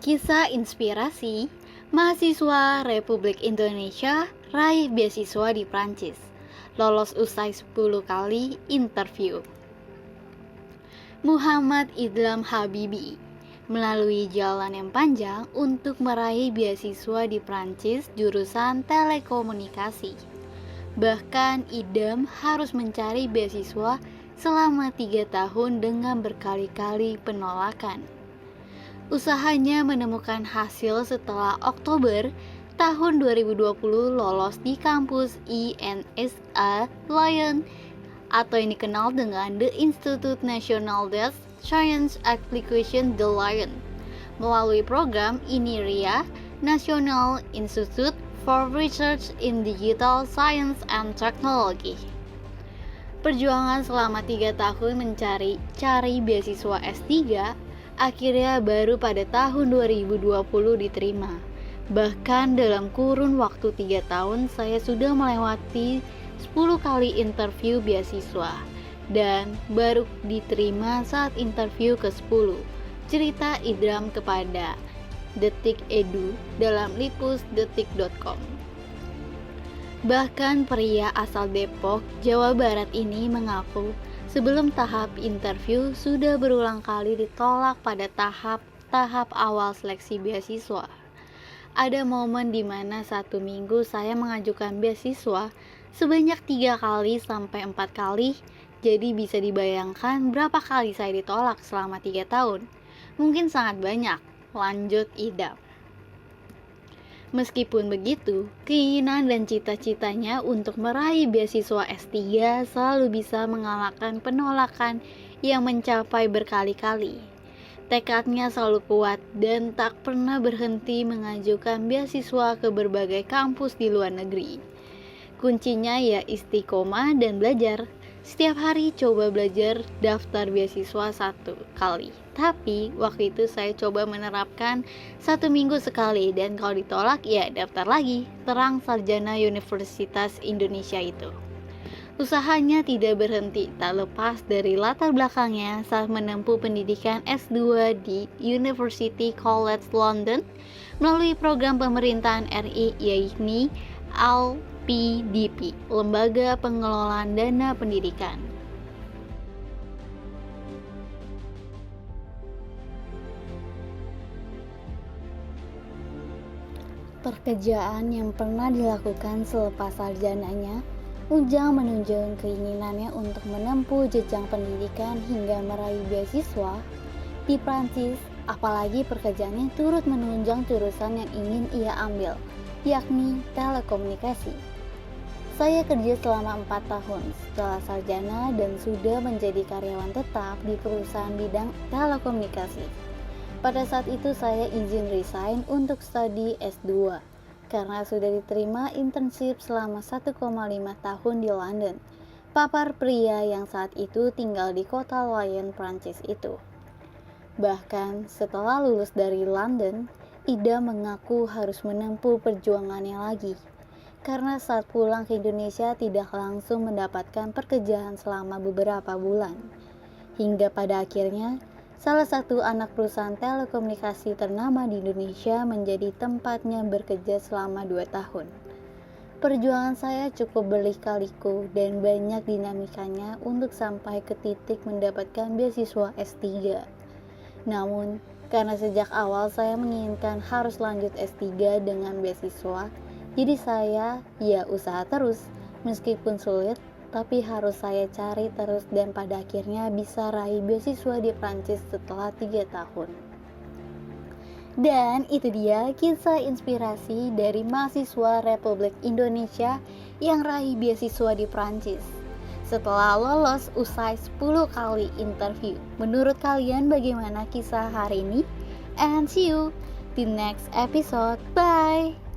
Kisah inspirasi mahasiswa Republik Indonesia raih beasiswa di Prancis, lolos usai 10 kali interview. Muhammad Idlam Habibi melalui jalan yang panjang untuk meraih beasiswa di Prancis jurusan telekomunikasi. Bahkan Idam harus mencari beasiswa selama 3 tahun dengan berkali-kali penolakan. Usahanya menemukan hasil setelah Oktober tahun 2020 lolos di kampus INSA Lyon atau yang dikenal dengan The Institut National des Sciences Applications de Lyon melalui program INIRIA, National Institute for Research in Digital Science and Technology. Perjuangan selama 3 tahun mencari beasiswa S3 akhirnya baru pada tahun 2020 diterima. Bahkan dalam kurun waktu 3 tahun saya sudah melewati 10 kali interview beasiswa dan baru diterima saat interview ke-10. Cerita Idram kepada Detik Edu dalam lipusdetik.com. Bahkan pria asal Depok, Jawa Barat ini mengaku sebelum tahap interview sudah berulang kali ditolak pada tahap awal seleksi beasiswa. Ada momen di mana 1 minggu saya mengajukan beasiswa sebanyak 3 kali sampai 4 kali, jadi bisa dibayangkan berapa kali saya ditolak selama 3 tahun. Mungkin sangat banyak, lanjut Idam. Meskipun begitu, keinginan dan cita-citanya untuk meraih beasiswa S3 selalu bisa mengalahkan penolakan yang mencapai berkali-kali. Tekadnya selalu kuat dan tak pernah berhenti mengajukan beasiswa ke berbagai kampus di luar negeri. Kuncinya ya istiqomah dan belajar. Setiap hari coba belajar daftar beasiswa 1 kali. Tapi waktu itu saya coba menerapkan 1 minggu sekali dan kalau ditolak ya daftar lagi. Terang sarjana Universitas Indonesia itu. Usahanya tidak berhenti, tak lepas dari latar belakangnya saat menempuh pendidikan S2 di University College London melalui program pemerintahan RI yakni LPDP, Lembaga Pengelolaan Dana Pendidikan. Pekerjaan yang pernah dilakukan selepas sarjananya, Ujang menunjukkan keinginannya untuk menempuh jenjang pendidikan hingga meraih beasiswa di Prancis, apalagi pekerjaannya turut menunjang jurusan yang ingin ia ambil, yakni telekomunikasi. Saya kerja selama 4 tahun setelah sarjana dan sudah menjadi karyawan tetap di perusahaan bidang telekomunikasi. Pada saat itu saya izin resign untuk studi S2 karena sudah diterima internship selama 1,5 tahun di London, papar pria yang saat itu tinggal di kota Lyon, Prancis itu. Bahkan setelah lulus dari London, Ida mengaku harus menempuh perjuangannya lagi, karena saat pulang ke Indonesia tidak langsung mendapatkan pekerjaan selama beberapa bulan. Hingga pada akhirnya, salah satu anak perusahaan telekomunikasi ternama di Indonesia menjadi tempatnya bekerja selama 2 tahun. Perjuangan saya cukup berlika-liku dan banyak dinamikanya untuk sampai ke titik mendapatkan beasiswa S3. Namun, karena sejak awal saya menginginkan harus lanjut S3 dengan beasiswa, jadi saya usaha terus, meskipun sulit, tapi harus saya cari terus dan pada akhirnya bisa raih beasiswa di Prancis setelah 3 tahun. Dan itu dia kisah inspirasi dari mahasiswa Republik Indonesia yang raih beasiswa di Prancis setelah lolos usai 10 kali interview. Menurut kalian bagaimana kisah hari ini? And see you di next episode. Bye!